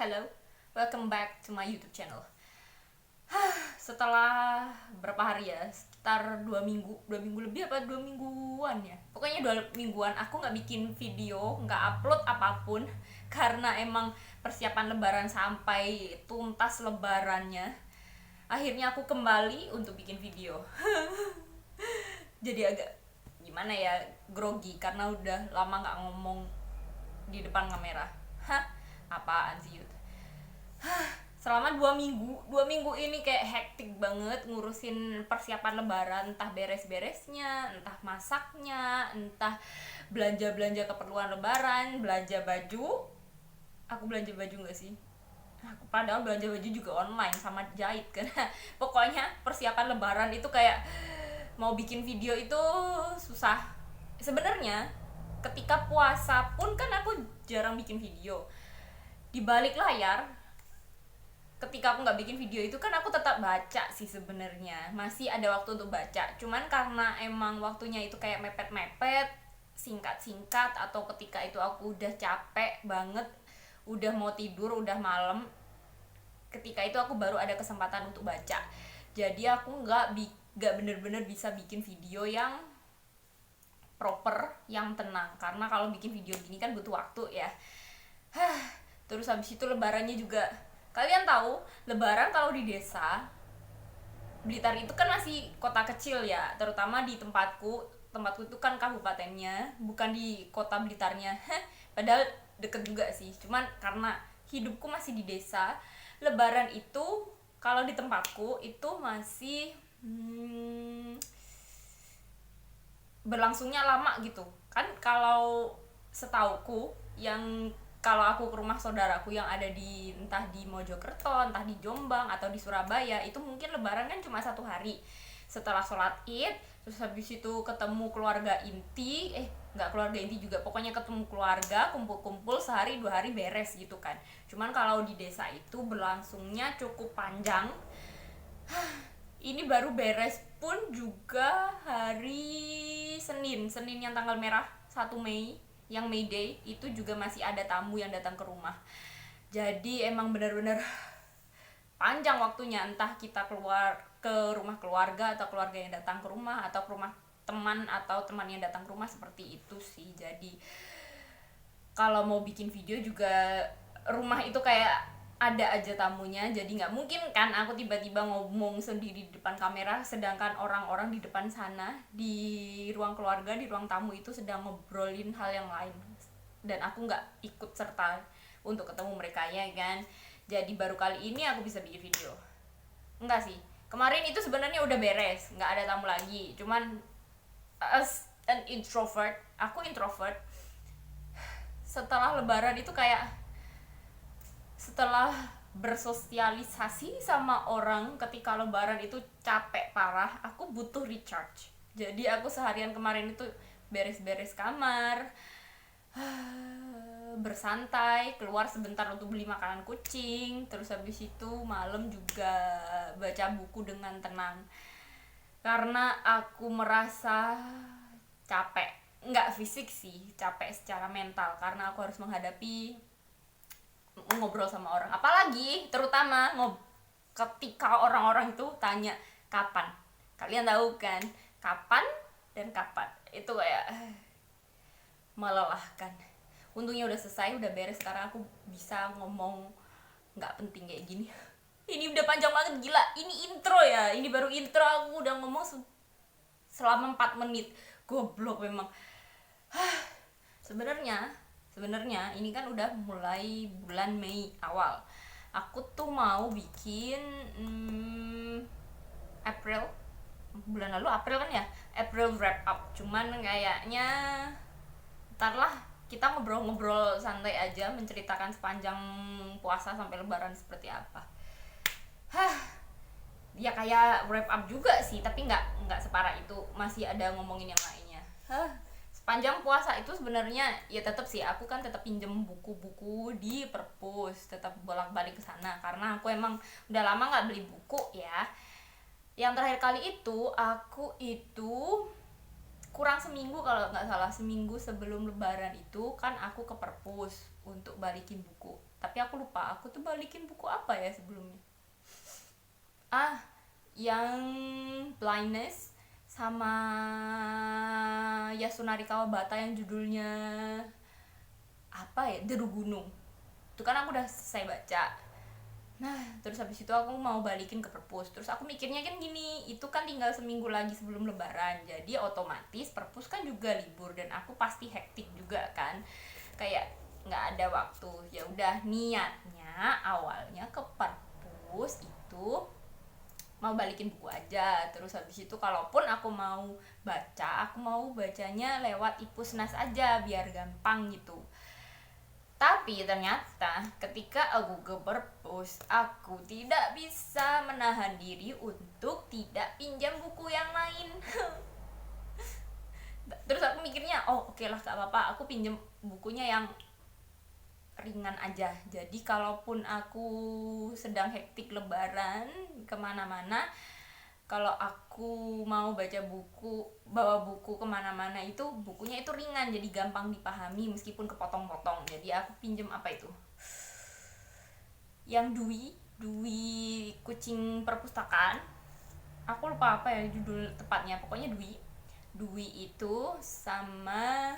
Hello, welcome back to my YouTube channel. Setelah berapa hari ya, sekitar 2 minggu lebih apa 2 mingguan ya. Pokoknya 2 mingguan aku nggak bikin video, nggak upload apapun karena emang persiapan Lebaran sampai tuntas Lebarannya. Akhirnya aku kembali untuk bikin video. Jadi agak gimana ya, grogi karena udah lama nggak ngomong di depan kamera. Apaan sih Yud? Selama 2 minggu ini kayak hektik banget ngurusin persiapan Lebaran, entah beres-beresnya, entah masaknya, entah belanja-belanja keperluan Lebaran, belanja baju. Aku belanja baju nggak sih? Aku padahal belanja baju juga online sama jahit kan. Pokoknya persiapan Lebaran itu kayak mau bikin video itu susah. Sebenarnya ketika puasa pun kan aku jarang bikin video. Di balik layar ketika aku nggak bikin video itu kan aku tetap baca sih, sebenarnya masih ada waktu untuk baca, cuman karena emang waktunya itu kayak mepet-mepet, singkat-singkat, atau ketika itu aku udah capek banget, udah mau tidur, udah malam, ketika itu aku baru ada kesempatan untuk baca. Jadi aku nggak bener-bener bisa bikin video yang proper, yang tenang, karena kalau bikin video gini kan butuh waktu ya. Terus habis itu lebarannya juga, kalian tahu lebaran kalau di desa Blitar itu kan masih kota kecil ya, terutama di tempatku itu kan kabupatennya, bukan di kota Blitarnya. Padahal deket juga sih, cuman karena hidupku masih di desa, lebaran itu kalau di tempatku itu masih berlangsungnya lama gitu kan. Kalau setauku, yang kalau aku ke rumah saudaraku yang ada di entah di Mojokerto, entah di Jombang atau di Surabaya, itu mungkin lebaran kan cuma 1 hari setelah sholat id, terus habis itu ketemu keluarga inti, nggak keluarga inti juga, pokoknya ketemu keluarga, kumpul-kumpul sehari 2 hari beres gitu kan. Cuman kalau di desa itu berlangsungnya cukup panjang. Ini baru beres pun juga hari Senin yang tanggal merah 1 Mei, yang May Day, itu juga masih ada tamu yang datang ke rumah. Jadi emang benar-benar panjang waktunya, entah kita keluar ke rumah keluarga atau keluarga yang datang ke rumah, atau ke rumah teman atau teman yang datang ke rumah, seperti itu sih. Jadi kalau mau bikin video juga rumah itu kayak ada aja tamunya, jadi nggak mungkin kan aku tiba-tiba ngomong sendiri di depan kamera, sedangkan orang-orang di depan sana di ruang keluarga, di ruang tamu itu sedang ngobrolin hal yang lain, dan aku nggak ikut serta untuk ketemu mereka ya kan. Jadi baru kali ini aku bisa bikin video. Enggak sih, kemarin itu sebenarnya udah beres, nggak ada tamu lagi, cuman as an introvert, aku introvert, setelah lebaran itu kayak, setelah bersosialisasi sama orang ketika lebaran itu capek parah, aku butuh recharge. Jadi aku seharian kemarin itu beres-beres kamar, bersantai, keluar sebentar untuk beli makanan kucing, terus habis itu malam juga baca buku dengan tenang. Karena aku merasa capek, nggak fisik sih, capek secara mental, karena aku harus menghadapi ngobrol sama orang, apalagi terutama ketika orang-orang itu tanya kapan. Kalian tahu kan, kapan dan kapan itu kayak melelahkan. Untungnya udah selesai, udah beres, sekarang aku bisa ngomong nggak penting kayak gini. Ini udah panjang banget, gila, ini intro ya, ini baru intro, aku udah ngomong selama 4 menit. Goblok memang. Sebenarnya ini kan udah mulai bulan Mei awal. Aku tuh mau bikin April, bulan lalu April kan ya, April wrap up. Cuman kayaknya ntar lah, kita ngobrol-ngobrol santai aja, menceritakan sepanjang puasa sampai lebaran seperti apa. Ya kayak wrap up juga sih, tapi nggak separah itu, masih ada ngomongin yang lainnya. Sepanjang puasa itu sebenarnya ya tetap sih, aku kan tetap pinjem buku-buku di perpus, tetap bolak-balik ke sana karena aku emang udah lama nggak beli buku ya. Yang terakhir kali itu aku itu kurang seminggu, kalau nggak salah seminggu sebelum lebaran itu kan aku ke perpus untuk balikin buku. tapi aku lupa aku tuh balikin buku apa ya sebelumnya. Yang Blindness sama Yasunari Kawabata yang judulnya apa ya, Deru Gunung. Itu kan aku udah selesai baca. Nah terus habis itu aku mau balikin ke perpus. Terus aku mikirnya kan gini, itu kan tinggal seminggu lagi sebelum lebaran, jadi otomatis perpus kan juga libur dan aku pasti hektik juga kan, kayak nggak ada waktu. Ya udah, niatnya awalnya ke perpus itu mau balikin buku aja. Terus habis itu kalaupun aku mau baca, aku mau bacanya lewat Ipusnas aja biar gampang gitu. Tapi ternyata ketika aku ke perpus, aku tidak bisa menahan diri untuk tidak pinjam buku yang lain. Terus aku mikirnya, oh oke lah, gak apa-apa, aku pinjam bukunya yang ringan aja. Jadi kalaupun aku sedang hektik lebaran kemana-mana, kalau aku mau baca buku, bawa buku kemana-mana, itu bukunya itu ringan, jadi gampang dipahami meskipun kepotong-potong. Jadi aku pinjem apa itu, yang Dwi Kucing Perpustakaan, aku lupa apa ya judul tepatnya, pokoknya Dwi itu sama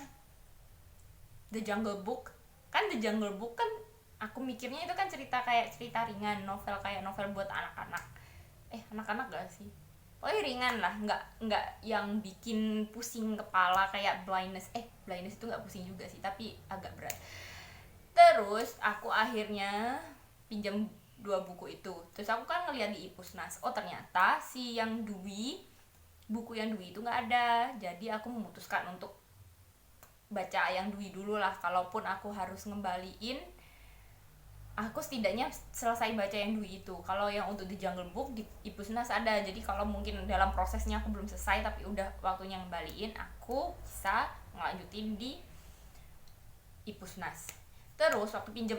The Jungle Book. Kan The Jungle Book kan aku mikirnya itu kan kayak cerita ringan, novel, kayak novel buat anak-anak. Anak-anak gak sih? Pokoknya ringan lah, nggak yang bikin pusing kepala kayak Blindness. Blindness itu nggak pusing juga sih, tapi agak berat. Terus aku akhirnya pinjam 2 buku itu. Terus aku kan ngeliat di Ipusnas, oh ternyata buku yang Dwi itu nggak ada. Jadi aku memutuskan untuk baca yang Dwi dulu lah. Kalaupun aku harus ngembaliin, aku setidaknya selesai baca yang Dwi itu. Kalau yang untuk The Jungle Book di Ipusnas ada, jadi kalau mungkin dalam prosesnya aku belum selesai tapi udah waktunya ngembaliin, aku bisa ngelanjutin di Ipusnas. Terus waktu pinjam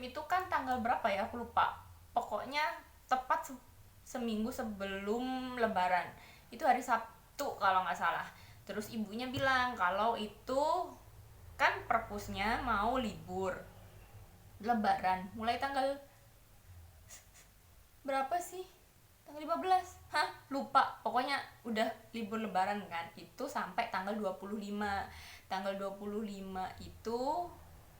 itu kan tanggal berapa ya aku lupa, pokoknya tepat seminggu sebelum lebaran, itu hari Sabtu kalau nggak salah. Terus ibunya bilang kalau itu kan perpusnya mau libur lebaran mulai tanggal berapa sih, tanggal 15, lupa, pokoknya udah libur lebaran kan, itu sampai tanggal 25. Tanggal 25 itu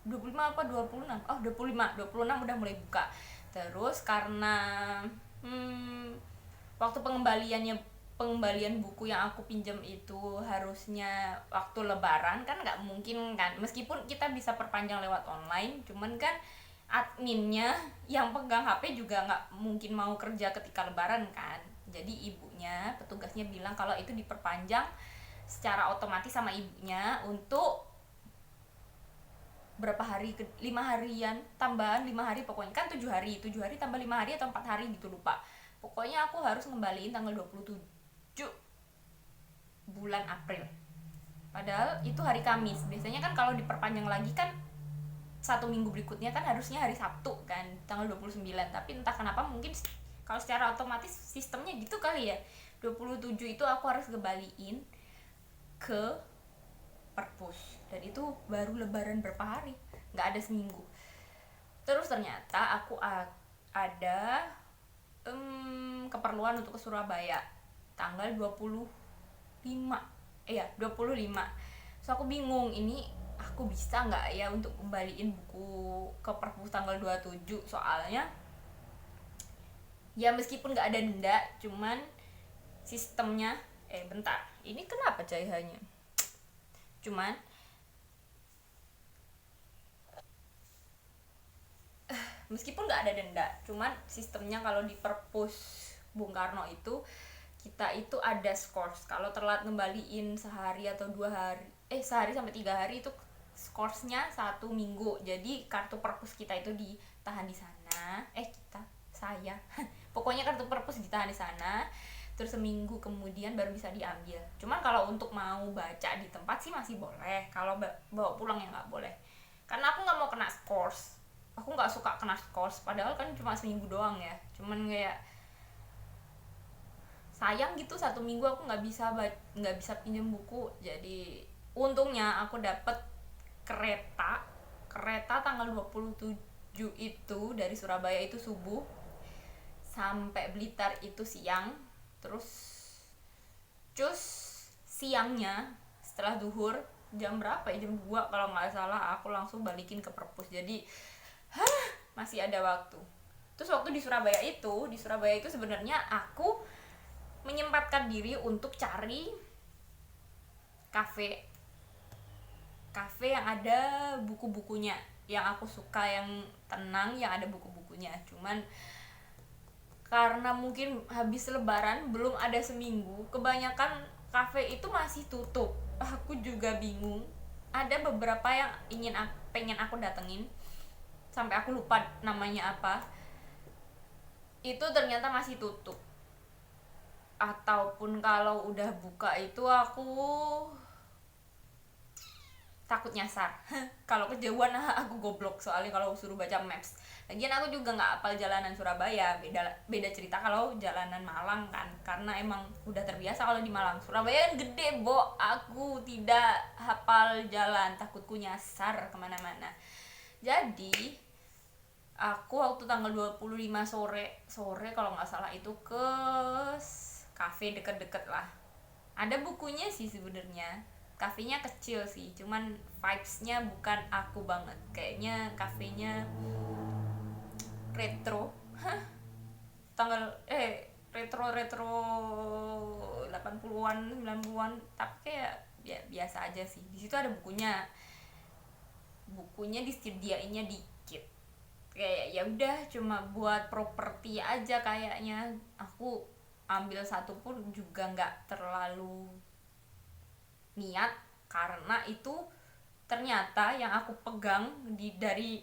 25 apa 26, 26 udah mulai buka. Terus karena waktu pengembalian buku yang aku pinjam itu harusnya waktu lebaran, kan nggak mungkin kan, meskipun kita bisa perpanjang lewat online, cuman kan adminnya yang pegang HP juga nggak mungkin mau kerja ketika lebaran kan. Jadi ibunya, petugasnya bilang kalau itu diperpanjang secara otomatis sama ibunya untuk berapa hari, 5 harian, tambahan 5 hari, pokoknya kan 7 hari tambah 5 hari atau 4 hari gitu, lupa. Pokoknya aku harus ngembaliin tanggal 27 bulan April. Padahal itu hari Kamis. Biasanya kan kalau diperpanjang lagi kan 1 minggu berikutnya kan harusnya hari Sabtu kan, tanggal 29. Tapi entah kenapa, mungkin kalau secara otomatis sistemnya gitu kali ya, 27 itu aku harus ngebaliin ke perpus. Dan itu baru lebaran berapa hari, nggak ada seminggu. Terus ternyata aku ada keperluan untuk ke Surabaya tanggal 25. So aku bingung, ini aku bisa nggak ya untuk kembaliin buku ke perpus tanggal 27, soalnya ya meskipun nggak ada denda, cuman sistemnya bentar, ini kenapa cahayanya, cuman meskipun nggak ada denda, cuman sistemnya kalau di perpus Bung Karno itu kita itu ada scores. Kalau telat ngembaliin sehari atau 2 hari, sehari sampai 3 hari, itu scoresnya 1 minggu. Jadi kartu perpus kita itu ditahan di sana. Saya pokoknya kartu perpus ditahan di sana, terus seminggu kemudian baru bisa diambil. Cuman kalau untuk mau baca di tempat sih masih boleh, kalau bawa pulang ya nggak boleh, karena aku nggak mau kena scores. Aku nggak suka kena scores, padahal kan cuma seminggu doang ya, cuman kayak sayang gitu, 1 minggu aku nggak bisa pinjam buku. Jadi untungnya aku dapet kereta tanggal 27 itu dari Surabaya itu subuh, sampai Blitar itu siang. Terus siangnya setelah duhur jam berapa ya, jam 2 kalau nggak salah, aku langsung balikin ke perpus. Jadi masih ada waktu. Terus waktu di Surabaya itu sebenarnya aku menyempatkan diri untuk cari kafe yang ada buku-bukunya, yang aku suka, yang tenang, yang ada buku-bukunya. Cuman karena mungkin habis lebaran belum ada seminggu, kebanyakan kafe itu masih tutup. Aku juga bingung. Ada beberapa yang pengen aku datengin, sampai aku lupa namanya apa, itu ternyata masih tutup. Ataupun kalau udah buka itu aku takut nyasar. Kalau kejauhan aku goblok, soalnya kalau suruh baca maps. Lagian aku juga nggak hafal jalanan Surabaya. Beda cerita kalau jalanan Malang kan, karena emang udah terbiasa kalau di Malang. Surabaya kan gede, Bo. Aku tidak hafal jalan, takutku nyasar kemana-mana. Jadi aku waktu tanggal 25 sore kalau nggak salah itu ke kafe deket-deket lah. Ada bukunya sih sebenarnya. Kafenya kecil sih, cuman vibes-nya bukan aku banget. Kayaknya kafenya retro. Retro 80-an 90-an, tapi kayak biasa aja sih. Di situ ada bukunya. Bukunya disediainnya dikit. Kayak ya udah cuma buat properti aja kayaknya. Aku ambil satu pun juga nggak terlalu niat, karena itu ternyata yang aku pegang dari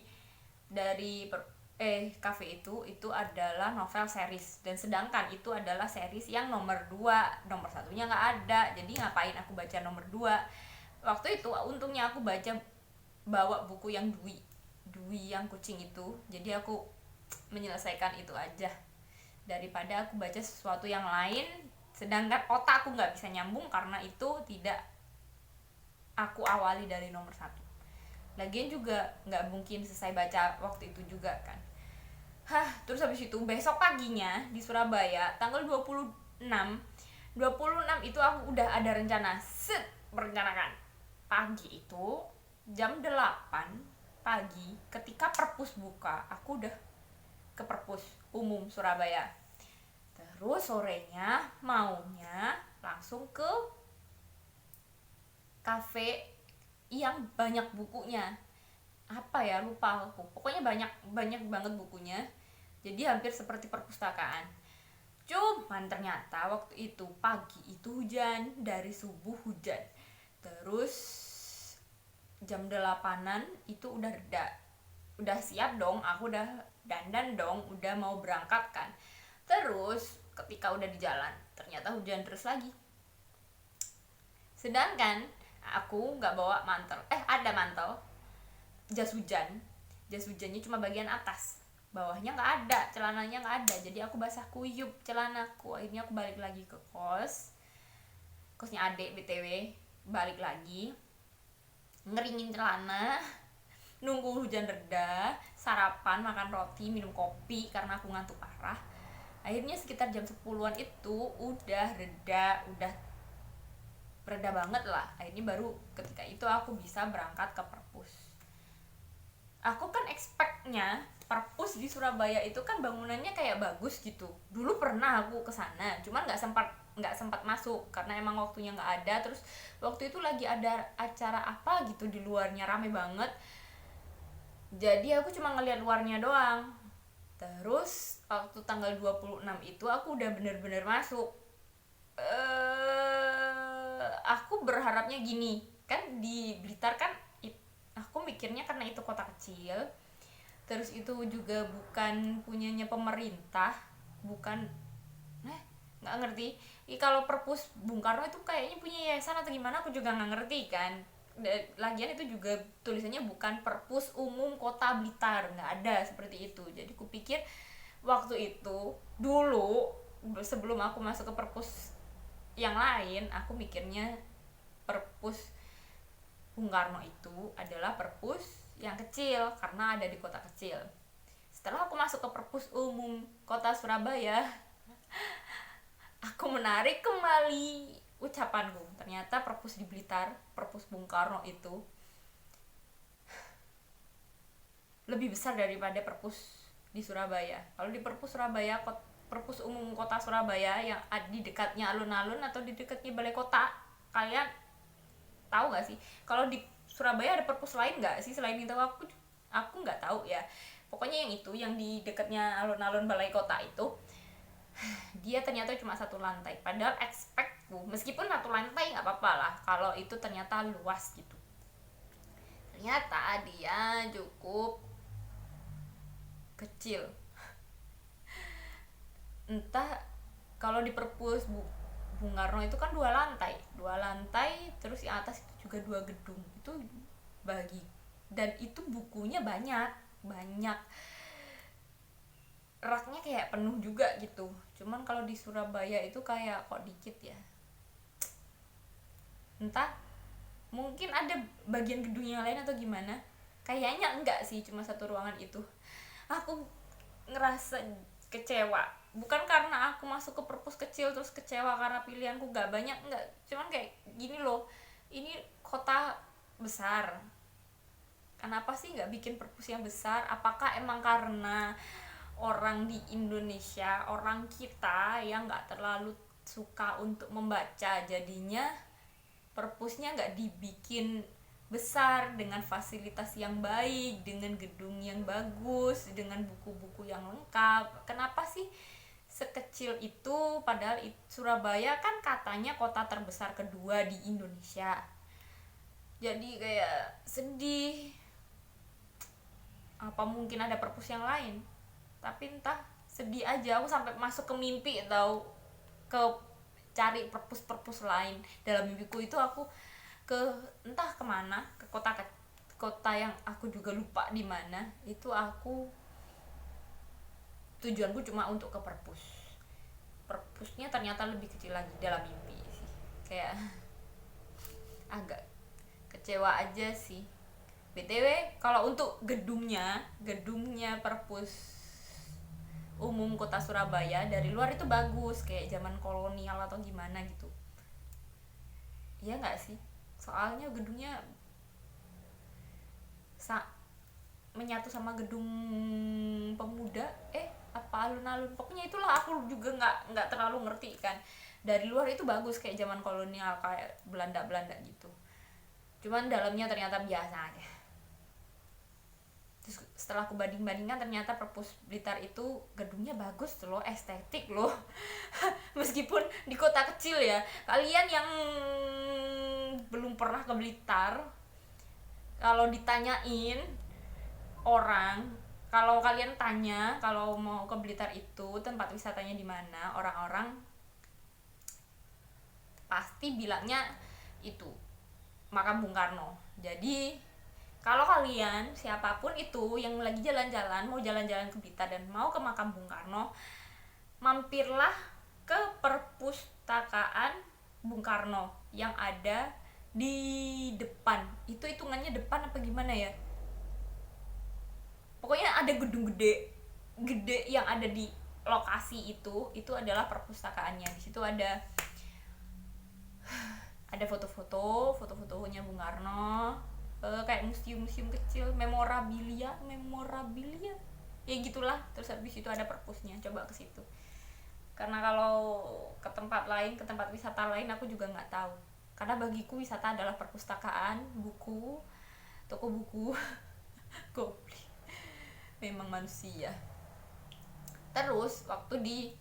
cafe itu adalah novel series, dan sedangkan itu adalah series yang nomor 2, nomor satunya nggak ada. Jadi ngapain aku baca nomor 2? Waktu itu untungnya aku bawa buku yang Dwi yang kucing itu, jadi aku menyelesaikan itu aja daripada aku baca sesuatu yang lain sedangkan otakku nggak bisa nyambung, karena itu tidak aku awali dari nomor 1. Lagian juga nggak mungkin selesai baca waktu itu juga kan. Terus habis itu besok paginya di Surabaya tanggal 26 itu aku udah ada rencana. Merencanakan pagi itu jam 8 pagi ketika perpus buka, aku udah ke perpus umum Surabaya. Terus sorenya maunya langsung ke kafe yang banyak bukunya. Apa ya, lupa aku. Pokoknya banyak banget bukunya. Jadi hampir seperti perpustakaan. Cuman ternyata waktu itu pagi itu hujan, dari subuh hujan. Terus jam 8-an itu udah reda. Udah siap dong, aku udah dandan dong, udah mau berangkat kan. Terus ketika udah di jalan, ternyata hujan terus lagi. Sedangkan aku nggak bawa mantel. Ada mantel, jas hujannya cuma bagian atas, bawahnya nggak ada, celananya nggak ada. Jadi aku basah kuyup celanaku. Akhirnya aku balik lagi ke kosnya adek BTW, balik lagi ngeringin celana, nunggu hujan reda, sarapan, makan roti, minum kopi karena aku ngantuk parah. Akhirnya sekitar jam 10-an itu udah reda banget lah. Akhirnya baru ketika itu aku bisa berangkat ke perpus. Aku kan expect-nya perpus di Surabaya itu kan bangunannya kayak bagus gitu. Dulu pernah aku kesana, cuman nggak sempat masuk karena emang waktunya nggak ada. Terus waktu itu lagi ada acara apa gitu di luarnya, rame banget. Jadi aku cuma ngeliat luarnya doang. Terus waktu tanggal 26 itu aku udah bener-bener masuk. Aku berharapnya gini, kan di Blitar kan aku mikirnya karena itu kota kecil, terus itu juga bukan punyanya pemerintah, nggak ngerti. Kalau perpus Bung Karno itu kayaknya punya yayasan atau gimana, aku juga nggak ngerti kan. Lagian itu juga tulisannya bukan perpus umum kota Blitar, nggak ada seperti itu. Jadi kupikir waktu itu dulu sebelum aku masuk ke perpus yang lain, aku mikirnya perpus Bung Karno itu adalah perpus yang kecil karena ada di kota kecil. setelah aku masuk ke perpus umum kota Surabaya, aku menarik kembali ucapanku. Ternyata perpus di Blitar, perpus Bung Karno itu lebih besar daripada perpus di Surabaya. Kalau di perpus Surabaya, perpus umum kota Surabaya yang di dekatnya alun-alun atau di dekatnya balai kota, kalian tahu nggak sih? Kalau di Surabaya ada perpus lain nggak sih selain itu? Aku nggak tahu ya. Pokoknya yang itu, yang di dekatnya alun-alun balai kota itu, dia ternyata cuma satu lantai. Padahal expectku, meskipun satu lantai nggak apa-apa lah, kalau itu ternyata luas gitu. Ternyata dia cukup kecil. Entah, kalau di perpus Bung Karno itu kan dua lantai, terus yang atas itu juga dua gedung. Itu bagi, dan itu bukunya banyak, raknya kayak penuh juga gitu. Cuman kalau di Surabaya itu kayak kok dikit ya. Entah, mungkin ada bagian gedung yang lain atau gimana. Kayaknya enggak sih, cuma satu ruangan itu. Aku ngerasa kecewa, bukan karena aku masuk ke perpus kecil terus kecewa karena pilihanku gak banyak, enggak. Cuman kayak gini loh, ini kota besar, kenapa sih nggak bikin perpus yang besar? Apakah emang karena orang di Indonesia, orang kita yang nggak terlalu suka untuk membaca, jadinya perpusnya nggak dibikin besar dengan fasilitas yang baik, dengan gedung yang bagus, dengan buku-buku yang lengkap? Kenapa sih sekecil itu? Padahal Surabaya kan katanya kota terbesar kedua di Indonesia. Jadi kayak sedih. Apa mungkin ada perpus yang lain? Tapi entah, sedih aja. Aku sampai masuk ke mimpi atau ke cari perpus lain. Dalam mimpiku itu aku ke entah kemana, ke kota yang aku juga lupa di mana. Itu aku, tujuanku cuma untuk ke perpusnya ternyata lebih kecil lagi dalam mimpi sih. Kayak agak kecewa aja sih. BTW, kalau untuk gedungnya perpus umum kota Surabaya dari luar itu bagus, kayak zaman kolonial atau gimana gitu. Iya nggak sih? Soalnya gedungnya menyatu sama gedung pemuda, apa alun-alun, pokoknya itulah. Aku juga nggak terlalu ngerti kan. Dari luar itu bagus kayak zaman kolonial, kayak Belanda gitu. Cuman dalamnya ternyata biasa aja. Terus setelah aku banding-bandingkan, ternyata perpus Blitar itu gedungnya bagus loh, estetik loh. Meskipun di kota kecil ya. Kalian yang belum pernah ke Blitar, kalau ditanyain orang, kalau kalian tanya kalau mau ke Blitar itu tempat wisatanya di mana, orang-orang pasti bilangnya itu makam Bung Karno. Jadi kalau kalian siapapun itu yang lagi mau jalan-jalan ke Blitar dan mau ke makam Bung Karno, mampirlah ke perpustakaan Bung Karno yang ada di depan. Itu hitungannya depan apa gimana ya? Pokoknya ada gedung gede yang ada di lokasi itu adalah perpustakaannya. Di situ ada foto-fotonya Bung Karno, kayak museum kecil, memorabilia ya gitulah. Terus habis itu ada perpusnya. Coba ke situ, karena kalau ke tempat wisata lain aku juga nggak tahu. Karena bagiku wisata adalah perpustakaan, buku, toko buku. Goblok, memang manusia. Terus waktu di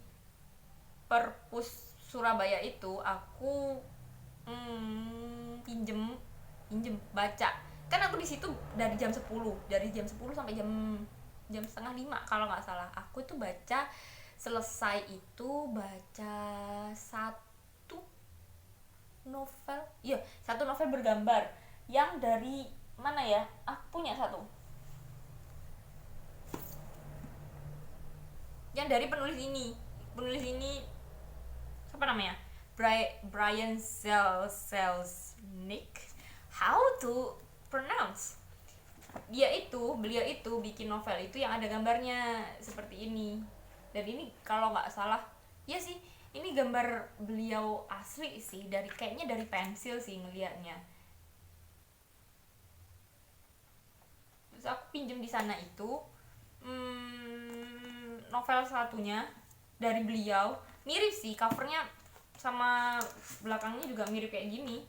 perpus Surabaya itu aku pinjem baca. Kan aku di situ dari jam 10 sampai jam setengah 5 kalau nggak salah. Aku tuh baca, selesai itu baca satu novel bergambar yang dari mana ya? Aku punya satu. Yang dari penulis ini apa namanya? Brian Selznick. How to pronounce? beliau itu bikin novel itu yang ada gambarnya seperti ini. Dan ini kalau nggak salah, ya sih, ini gambar beliau asli sih, kayaknya dari pensil sih ngelihatnya. Terus aku pinjem di sana itu novel satunya dari beliau, mirip sih covernya sama belakangnya juga mirip kayak gini.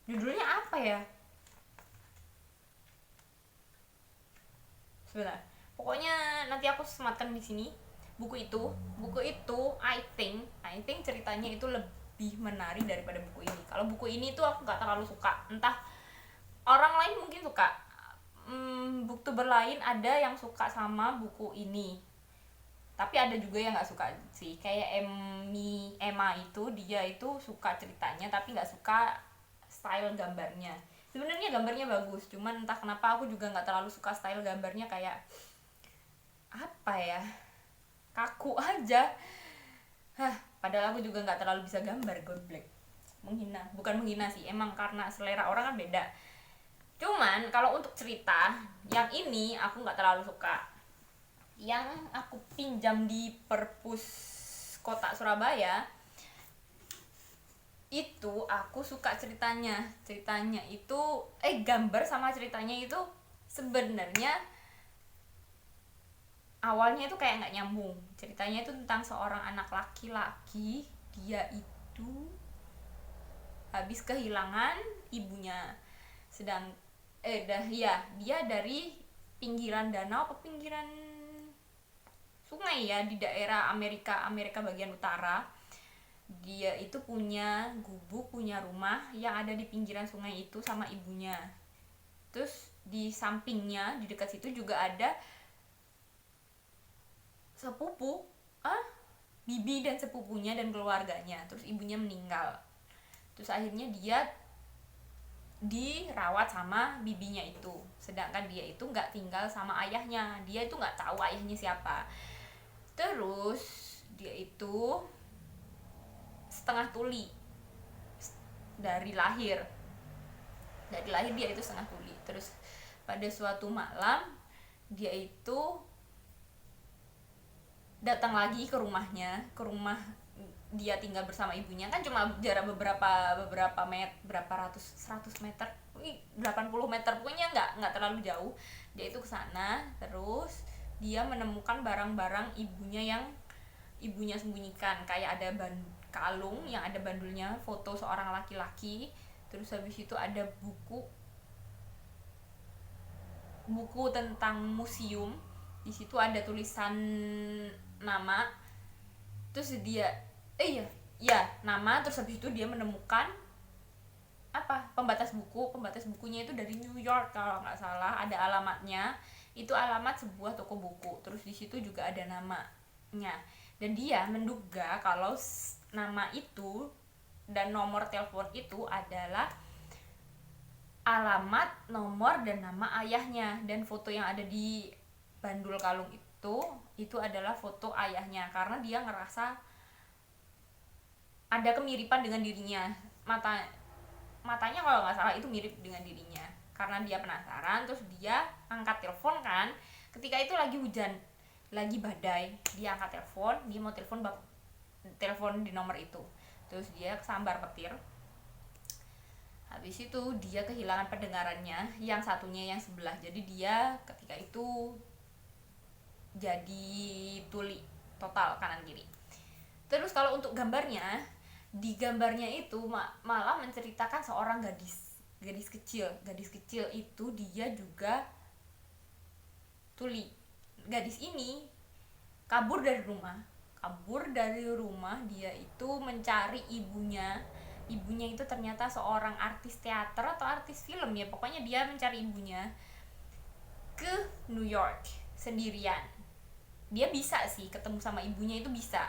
Judulnya apa ya? Sebentar. Pokoknya nanti aku sematkan di sini buku itu. Buku itu I think ceritanya itu lebih menarik daripada buku ini. Kalau buku ini tuh aku nggak terlalu suka. Entah orang lain mungkin suka. Booktuber lain ada yang suka sama buku ini. Tapi ada juga yang nggak suka sih. Kayak Emma itu, dia itu suka ceritanya tapi nggak suka style gambarnya. Sebenarnya gambarnya bagus, cuman entah kenapa aku juga nggak terlalu suka style gambarnya, kayak apa ya, kaku aja. Padahal aku juga nggak terlalu bisa gambar, goblok. Bukan menghina sih, emang karena selera orang kan beda. Cuman kalau untuk cerita yang ini aku nggak terlalu suka. Yang aku pinjam di perpus kota Surabaya itu aku suka ceritanya itu gambar sama ceritanya itu sebenarnya awalnya itu kayak nggak nyambung. Ceritanya itu tentang seorang anak laki-laki, dia itu habis kehilangan ibunya, dia dari pinggiran danau atau pinggiran sungai ya, di daerah Amerika bagian utara. Dia itu punya gubuk, punya rumah yang ada di pinggiran sungai itu sama ibunya. Terus di sampingnya, di dekat situ juga ada sepupu, bibi dan sepupunya dan keluarganya. Terus ibunya meninggal. Terus akhirnya dia dirawat sama bibinya itu, sedangkan dia itu nggak tinggal sama ayahnya. Dia itu nggak tahu ayahnya siapa. Terus dia itu setengah tuli dari lahir dia itu setengah tuli. Terus pada suatu malam dia itu datang lagi ke rumah dia tinggal bersama ibunya. Kan cuma jarak beberapa meter, 100 meter, 80 meter, pokoknya nggak terlalu jauh. Dia itu kesana, terus dia menemukan barang-barang ibunya yang ibunya sembunyikan. Kayak ada kalung yang ada bandulnya foto seorang laki-laki. Terus habis itu ada buku tentang museum. Di situ ada tulisan nama. Terus dia nama. Terus habis itu dia menemukan pembatas bukunya itu dari New York kalau nggak salah, ada alamatnya. Itu alamat sebuah toko buku. Terus di situ juga ada namanya. Dan dia menduga kalau nama itu dan nomor telepon itu adalah alamat, nomor, dan nama ayahnya. Dan foto yang ada di bandul kalung itu adalah foto ayahnya, karena dia ngerasa ada kemiripan dengan dirinya. Matanya kalau nggak salah itu mirip dengan dirinya. Karena dia penasaran, terus dia angkat telepon kan. Ketika itu lagi hujan, lagi badai, dia angkat telepon, dia mau telepon di nomor itu. Terus dia kesambar petir. Habis itu dia kehilangan pendengarannya, yang satunya yang sebelah. Jadi dia ketika itu jadi tuli total kanan kiri. Terus kalau untuk gambarnya, di gambarnya itu malah menceritakan seorang gadis kecil itu dia juga tuli. Gadis ini kabur dari rumah. Dia itu mencari ibunya itu ternyata seorang artis teater atau artis film ya, pokoknya dia mencari ibunya ke New York sendirian. Dia bisa sih ketemu sama ibunya, itu bisa,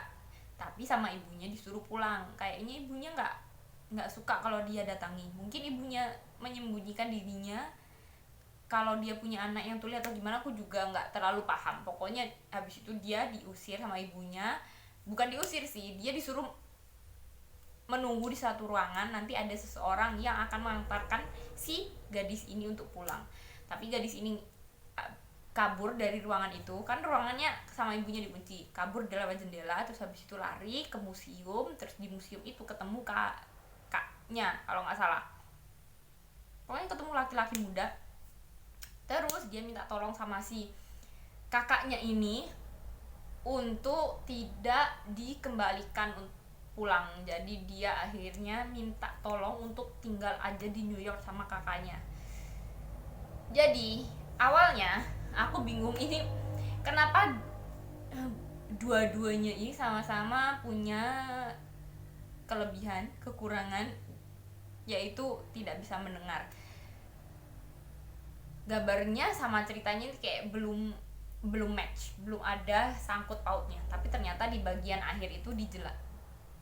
tapi sama ibunya disuruh pulang. Kayaknya ibunya nggak suka kalau dia datangi. Mungkin ibunya menyembunyikan dirinya kalau dia punya anak yang tuli atau gimana, aku juga nggak terlalu paham. Pokoknya habis itu dia diusir sama ibunya. Bukan diusir sih, dia disuruh menunggu di satu ruangan, nanti ada seseorang yang akan mengantarkan si gadis ini untuk pulang. Tapi gadis ini kabur dari ruangan itu, kan ruangannya sama ibunya dikunci, kabur dari lewat jendela, terus habis itu lari ke museum, terus di museum itu ketemu kaknya kalau nggak salah, pokoknya ketemu laki-laki muda. Terus dia minta tolong sama si kakaknya ini untuk tidak dikembalikan pulang. Jadi dia akhirnya minta tolong untuk tinggal aja di New York sama kakaknya. Jadi awalnya aku bingung ini kenapa dua-duanya ini sama-sama punya kelebihan, kekurangan, yaitu tidak bisa mendengar. Gambarnya sama ceritanya kayak belum match, belum ada sangkut pautnya. Tapi ternyata di bagian akhir itu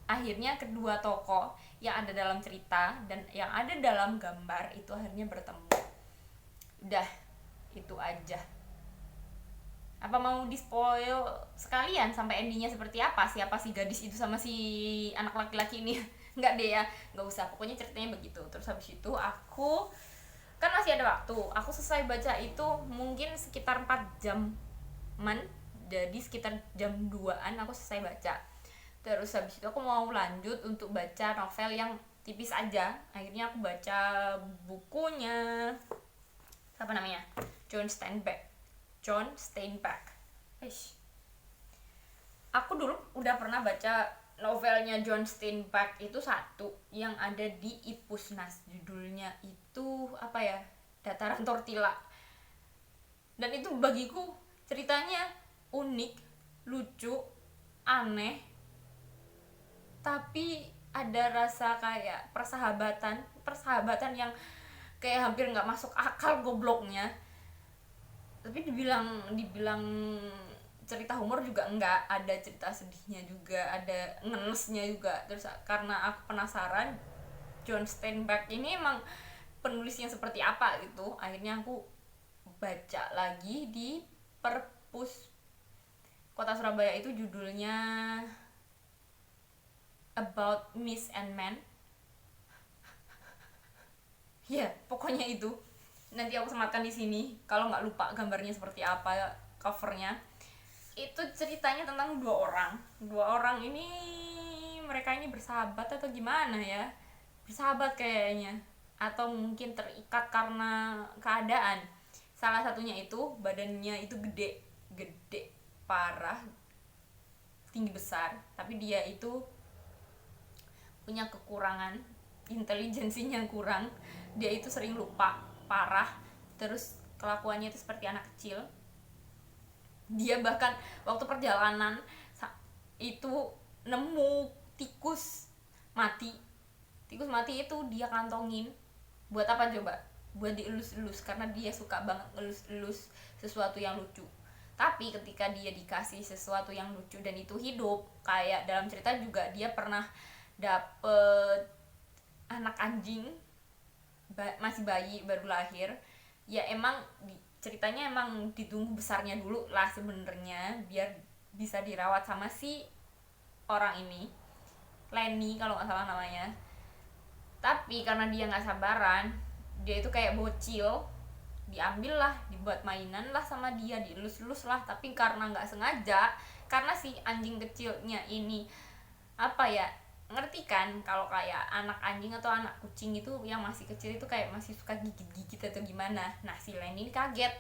akhirnya kedua tokoh yang ada dalam cerita dan yang ada dalam gambar itu akhirnya bertemu. Udah, itu aja. Apa mau di spoil sekalian sampai endingnya seperti apa, siapa si gadis itu sama si anak laki-laki ini? Nggak deh ya, nggak usah, pokoknya ceritanya begitu. Terus habis itu aku kan masih ada waktu, aku selesai baca itu mungkin sekitar 4 jam-an, jadi sekitar jam 2-an aku selesai baca. Terus habis itu aku mau lanjut untuk baca novel yang tipis aja. Akhirnya aku baca bukunya, apa namanya, John Steinbeck. Aku dulu udah pernah baca novelnya John Steinbeck itu satu yang ada di Ipusnas, judulnya itu apa ya, Dataran Tortilla. Dan itu bagiku ceritanya unik, lucu, aneh, tapi ada rasa kayak persahabatan yang kayak hampir nggak masuk akal gobloknya. Tapi dibilang cerita humor juga enggak, ada cerita sedihnya juga, ada ngenesnya juga. Terus karena aku penasaran John Steinbeck ini emang penulisnya seperti apa gitu, akhirnya aku baca lagi di Perpus Kota Surabaya. Itu judulnya About Mice and Men. Ya, pokoknya itu. Nanti aku sematkan di sini kalau nggak lupa gambarnya seperti apa, covernya. Itu ceritanya tentang dua orang ini, mereka ini bersahabat atau gimana ya, bersahabat kayaknya, atau mungkin terikat karena keadaan. Salah satunya itu badannya itu gede parah, tinggi besar, tapi dia itu punya kekurangan, intelijensinya kurang, dia itu sering lupa parah, terus kelakuannya itu seperti anak kecil. Dia bahkan waktu perjalanan itu nemu tikus mati itu dia kantongin. Buat apa coba? Buat dielus-elus, karena dia suka banget elus-elus sesuatu yang lucu. Tapi ketika dia dikasih sesuatu yang lucu dan itu hidup, kayak dalam cerita juga dia pernah dapet anak anjing, masih bayi baru lahir. Ya emang ceritanya emang ditunggu besarnya dulu lah sebenarnya biar bisa dirawat sama si orang ini, Lenny kalau nggak salah namanya. Tapi karena dia nggak sabaran, dia itu kayak bocil, diambil lah, dibuat mainan lah sama dia, dielus-elus lah. Tapi karena nggak sengaja, karena si anjing kecilnya ini apa ya, ngerti kan kalau kayak anak anjing atau anak kucing itu yang masih kecil itu kayak masih suka gigit-gigit atau gimana. Nah si Lenny ini kaget,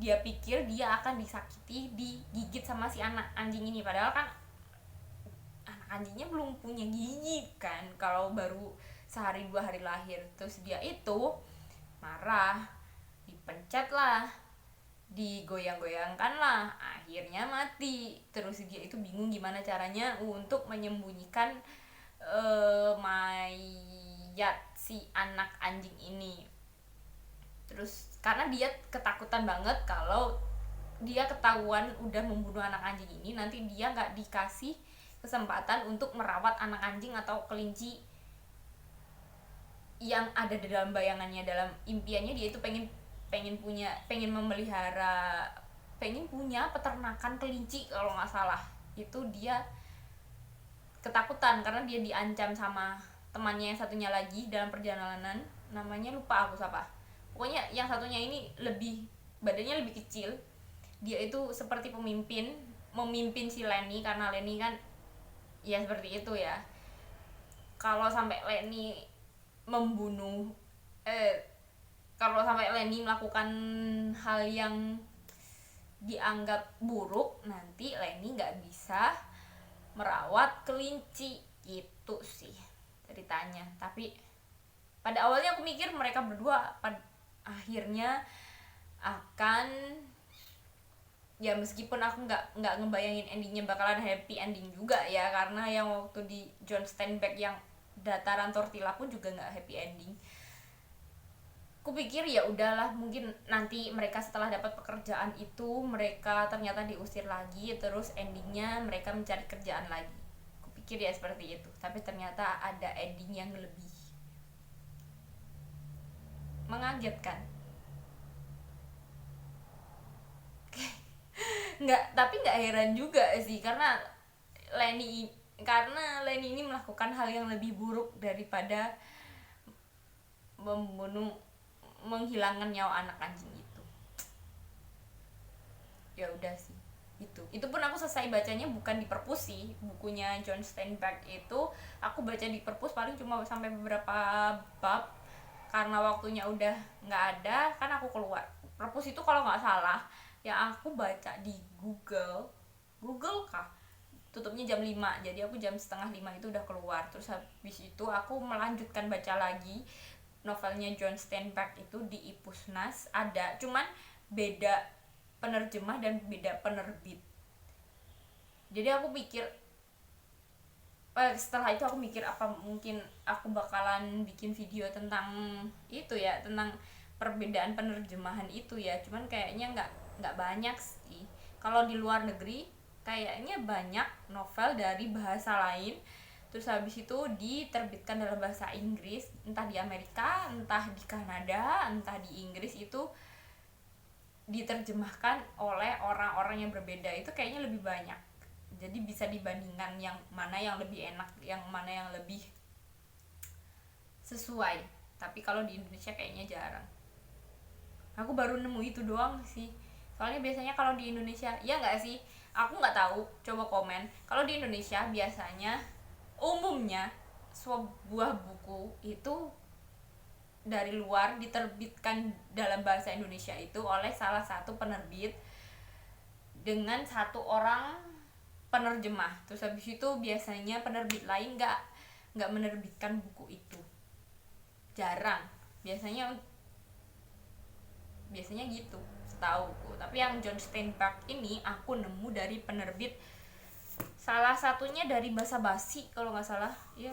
dia pikir dia akan disakiti, digigit sama si anak anjing ini, padahal kan anak anjingnya belum punya gigi kan kalau baru sehari 2 hari lahir. Terus dia itu marah, dipencet lah, digoyang-goyangkan lah, akhirnya mati. Terus dia itu bingung gimana caranya untuk menyembunyikan mayat si anak anjing ini. Terus karena dia ketakutan banget kalau dia ketahuan udah membunuh anak anjing ini, nanti dia nggak dikasih kesempatan untuk merawat anak anjing atau kelinci yang ada di dalam bayangannya. Dalam impiannya dia itu pengen memelihara, pengen punya peternakan kelinci kalau nggak salah. Itu dia ketakutan karena dia diancam sama temannya yang satunya lagi dalam perjalanan, namanya lupa aku siapa. Pokoknya yang satunya ini badannya lebih kecil. Dia itu seperti memimpin si Lenny, karena Lenny kan ya seperti itu ya. Kalau sampai Lenny membunuh kalau sampai Lenny melakukan hal yang dianggap buruk, nanti Lenny nggak bisa merawat kelinci. Itu sih ceritanya. Tapi pada awalnya aku mikir mereka berdua akhirnya akan, ya meskipun aku nggak ngebayangin endingnya bakalan happy ending juga ya, karena yang waktu di John Steinbeck yang Dataran Tortilla pun juga nggak happy ending. Kupikir ya udahlah, mungkin nanti mereka setelah dapat pekerjaan itu mereka ternyata diusir lagi, terus endingnya mereka mencari kerjaan lagi. Kupikir ya seperti itu, tapi ternyata ada ending yang lebih mengagetkan. Tapi nggak heran juga sih, karena Lenny ini melakukan hal yang lebih buruk daripada menghilangkan nyawa anak anjing itu. Ya udah sih, itu pun aku selesai bacanya bukan di perpus sih. Bukunya John Steinbeck itu aku baca di perpus paling cuma sampai beberapa bab, karena waktunya udah nggak ada kan aku keluar. Perpus itu kalau nggak salah yang aku baca di Google kah, tutupnya jam 5, jadi aku jam setengah 5 itu udah keluar. Terus habis itu aku melanjutkan baca lagi novelnya John Steinbeck itu di Ipusnas ada, cuman beda penerjemah dan beda penerbit. Jadi aku pikir setelah itu aku mikir apa mungkin aku bakalan bikin video tentang itu ya, tentang perbedaan penerjemahan itu ya. Cuman kayaknya nggak banyak sih. Kalau di luar negeri kayaknya banyak novel dari bahasa lain terus habis itu diterbitkan dalam bahasa Inggris, entah di Amerika, entah di Kanada, entah di Inggris, itu diterjemahkan oleh orang-orang yang berbeda. Itu kayaknya lebih banyak, jadi bisa dibandingkan yang mana yang lebih enak, yang mana yang lebih sesuai. Tapi kalau di Indonesia kayaknya jarang. Aku baru nemu itu doang sih, soalnya biasanya kalau di Indonesia, ya nggak sih, aku nggak tahu, coba komen. Kalau di Indonesia biasanya umumnya sebuah buku itu dari luar diterbitkan dalam bahasa Indonesia itu oleh salah satu penerbit dengan satu orang penerjemah. Terus habis itu biasanya penerbit lain nggak menerbitkan buku itu, jarang. Biasanya gitu setauku. Tapi yang John Steinbeck ini aku nemu dari penerbit, salah satunya dari Basa Basi kalau nggak salah, ya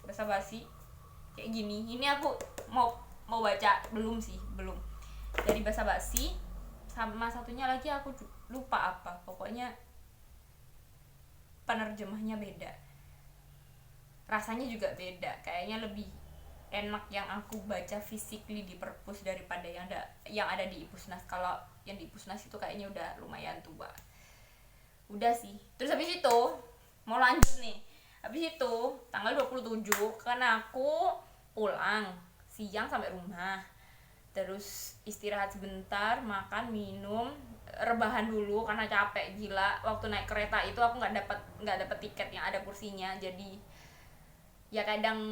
Basa Basi kayak gini. Ini aku mau baca, belum dari Basa Basi. Sama satunya lagi aku lupa apa, pokoknya penerjemahnya beda, rasanya juga beda. Kayaknya lebih enak yang aku baca physically di perpus daripada yang ada di Ipusnas. Kalau yang di Ipusnas itu kayaknya udah lumayan tua. Udah sih. Terus habis itu mau lanjut nih. Habis itu tanggal 27 karena aku pulang siang sampai rumah. Terus istirahat sebentar, makan, minum, rebahan dulu karena capek gila. Waktu naik kereta itu aku nggak dapat tiket yang ada kursinya. Jadi ya kadang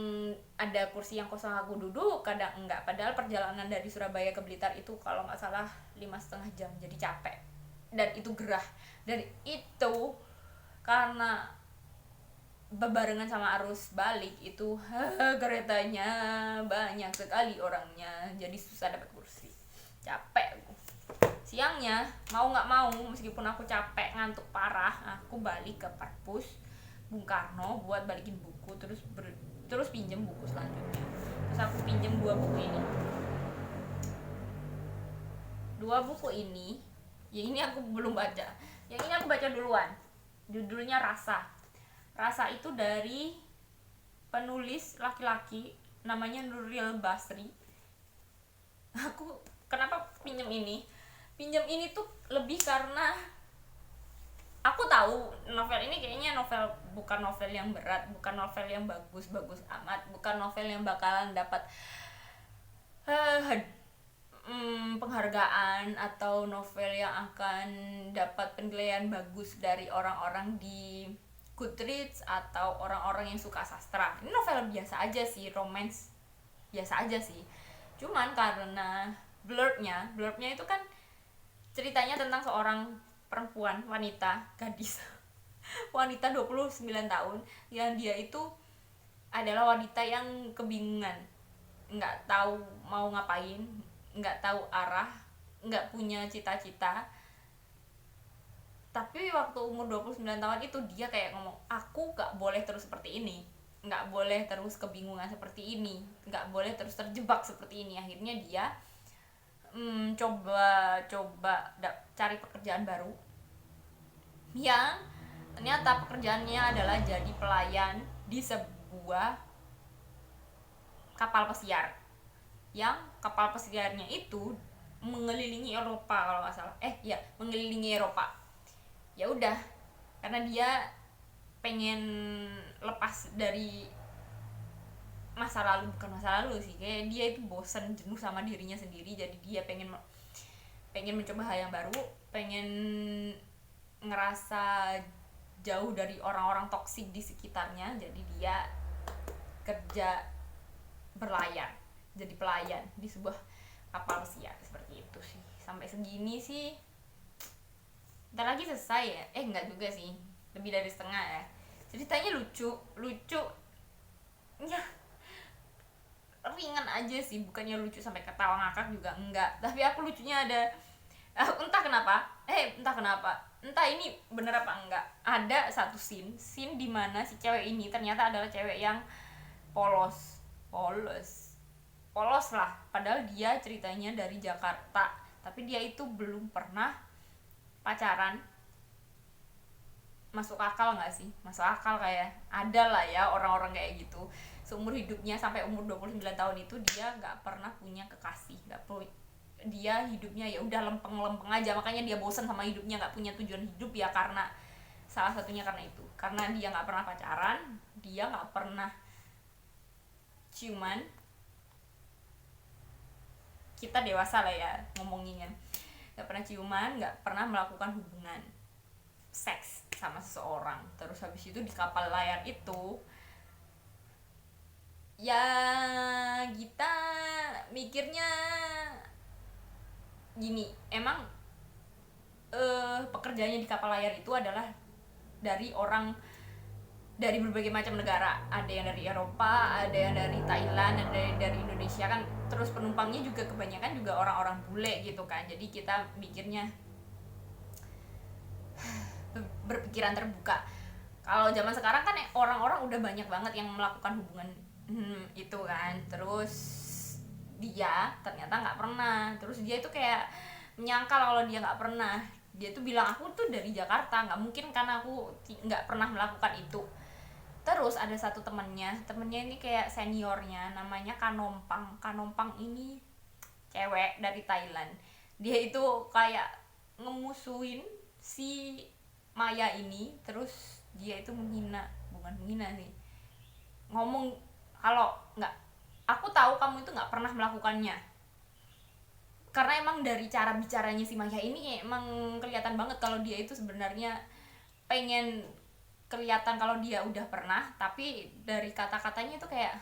ada kursi yang kosong aku duduk, kadang enggak. Padahal perjalanan dari Surabaya ke Blitar itu kalau nggak salah 5,5 jam, jadi capek dan itu gerah. Dan itu karena berbarengan sama arus balik itu keretanya banyak sekali orangnya, jadi susah dapat kursi. Capek aku. Siangnya mau nggak mau, meskipun aku capek ngantuk parah, aku balik ke Perpus Bung Karno buat balikin buku, terus pinjem buku selanjutnya. Terus aku pinjem dua buku ini. Yang ini aku belum baca. Yang ini aku baca duluan. Judulnya Rasa itu dari penulis laki-laki namanya Nuril Basri. Aku kenapa pinjem ini tuh lebih karena aku tahu novel ini kayaknya bukan novel yang berat, bukan novel yang bagus amat, bukan novel yang bakalan dapat penghargaan atau novel yang akan dapat penilaian bagus dari orang-orang di Goodreads atau orang-orang yang suka sastra. Ini novel biasa aja sih, romance biasa aja sih. Cuman karena blurbnya itu kan ceritanya tentang seorang perempuan, gadis wanita 29 tahun yang dia itu adalah wanita yang kebingungan, nggak tahu mau ngapain, nggak tahu arah, nggak punya cita-cita. Tapi waktu umur 29 tahun itu dia kayak ngomong, aku nggak boleh terus seperti ini, nggak boleh terus kebingungan seperti ini, nggak boleh terus terjebak seperti ini. Akhirnya dia coba cari pekerjaan baru yang ternyata pekerjaannya adalah jadi pelayan di sebuah kapal pesiar, yang kapal pesiarnya itu mengelilingi Eropa kalau nggak salah, mengelilingi Eropa. Ya udah, karena dia pengen lepas dari bukan masa lalu sih, kayak dia itu bosan, jenuh sama dirinya sendiri, jadi dia pengen mencoba hal yang baru, pengen ngerasa jauh dari orang-orang toksik di sekitarnya. Jadi dia kerja berlayar, jadi pelayan di sebuah kapal pesiar seperti itu sih. Sampai segini sih, bentar lagi selesai ya, enggak juga sih, lebih dari setengah ya. Ceritanya lucu ya, ringan aja sih, bukannya lucu sampai ketawa ngakak juga enggak, tapi aku lucunya ada entah ini bener apa enggak, ada satu scene dimana si cewek ini ternyata adalah cewek yang polos lah, padahal dia ceritanya dari Jakarta, tapi dia itu belum pernah pacaran. Masuk akal nggak sih? Masuk akal, kayak ada lah ya orang-orang kayak gitu. Seumur hidupnya sampai umur 29 tahun itu dia nggak pernah punya kekasih, dia hidupnya ya udah lempeng-lempeng aja. Makanya dia bosan sama hidupnya, nggak punya tujuan hidup ya, karena salah satunya karena itu, karena dia nggak pernah pacaran, dia nggak pernah ciuman. Kita dewasa lah ya ngomonginnya, nggak pernah ciuman, nggak pernah melakukan hubungan seks sama seseorang. Terus habis itu di kapal layar itu ya kita mikirnya gini, emang pekerjaannya di kapal layar itu adalah dari orang dari berbagai macam negara, ada yang dari Eropa, ada yang dari Thailand, ada yang dari Indonesia kan. Terus penumpangnya juga kebanyakan juga orang-orang bule gitu kan. Jadi kita mikirnya berpikiran terbuka. Kalau zaman sekarang kan orang-orang udah banyak banget yang melakukan hubungan itu kan. Terus dia ternyata nggak pernah. Terus dia itu kayak menyangkal kalau dia nggak pernah. Dia tuh bilang, aku tuh dari Jakarta, nggak mungkin karena aku nggak pernah melakukan itu. Terus ada satu temennya ini kayak seniornya, namanya Kanompang ini cewek dari Thailand. Dia itu kayak ngemusuhin si Maya ini. Terus dia itu bukan menghina sih, ngomong kalau nggak, aku tahu kamu itu nggak pernah melakukannya. Karena emang dari cara bicaranya si Maya ini emang kelihatan banget kalau dia itu sebenarnya pengen kelihatan kalau dia udah pernah, tapi dari kata-katanya itu kayak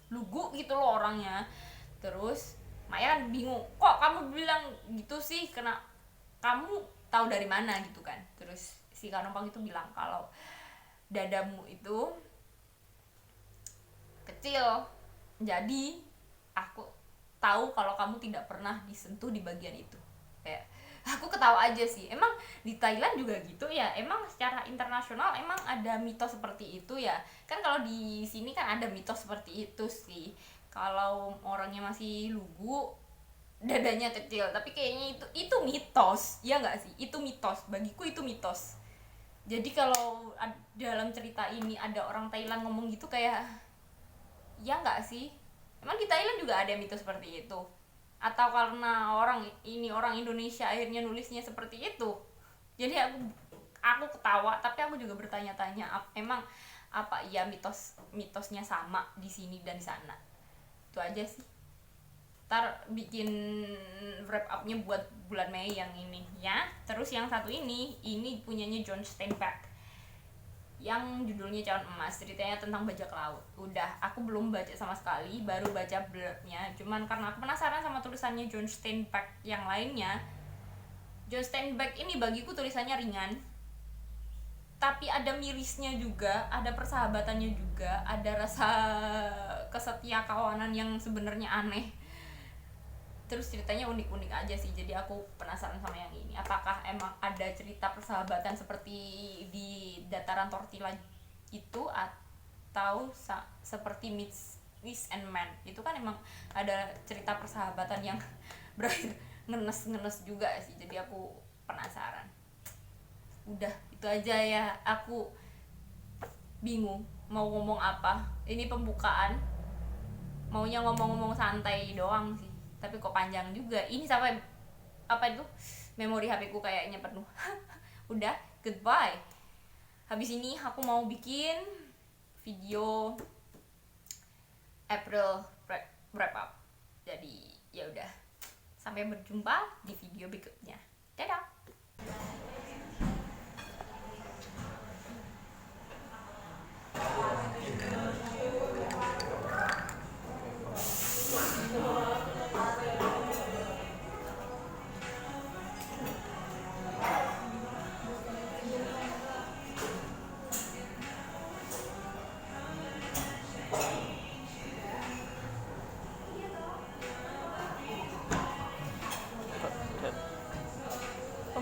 lugu gitu loh orangnya. Terus Maya kan bingung, kok kamu bilang gitu sih, kena kamu tahu dari mana gitu kan. Terus si Kanompang itu bilang kalau dadamu itu kecil, jadi aku tahu kalau kamu tidak pernah disentuh di bagian itu. Kayak aku ketawa aja sih. Emang di Thailand juga gitu ya, emang secara internasional emang ada mitos seperti itu ya kan. Kalau di sini kan ada mitos seperti itu sih, kalau orangnya masih lugu dadanya kecil. Tapi kayaknya itu mitos ya nggak sih? Itu mitos, bagiku itu mitos. Jadi kalau dalam cerita ini ada orang Thailand ngomong gitu, kayak ya nggak sih? Emang di Thailand juga ada mitos seperti itu? Atau karena orang Indonesia akhirnya nulisnya seperti itu? Jadi aku aku ketawa tapi aku juga bertanya-tanya emang apa ya mitosnya sama di sini dan di sana. Itu aja sih. Ntar bikin wrap upnya buat bulan Mei yang ini ya. Terus yang satu ini punyanya John Steinbeck yang judulnya Cawan Emas, ceritanya tentang bajak laut. Udah, aku belum baca sama sekali, baru baca blurbnya. Cuman karena aku penasaran sama tulisannya John Steinbeck yang lainnya. John Steinbeck ini bagiku tulisannya ringan, tapi ada mirisnya juga, ada persahabatannya juga, ada rasa kesetiakawanan yang sebenarnya aneh. Terus ceritanya unik-unik aja sih, jadi aku penasaran sama yang ini. Apakah emang ada cerita persahabatan seperti di Dataran Tortilla itu, atau seperti Miss and Man itu kan emang ada cerita persahabatan yang berakhir ngenes juga sih, jadi aku penasaran. Udah itu aja ya, aku bingung mau ngomong apa. Ini pembukaan, maunya ngomong-ngomong santai doang sih, tapi kok panjang juga ini. Sampai apa itu, memori HP ku kayaknya penuh. Udah, goodbye. Habis ini aku mau bikin video April wrap up. Jadi ya udah, sampai berjumpa di video berikutnya. Dadah.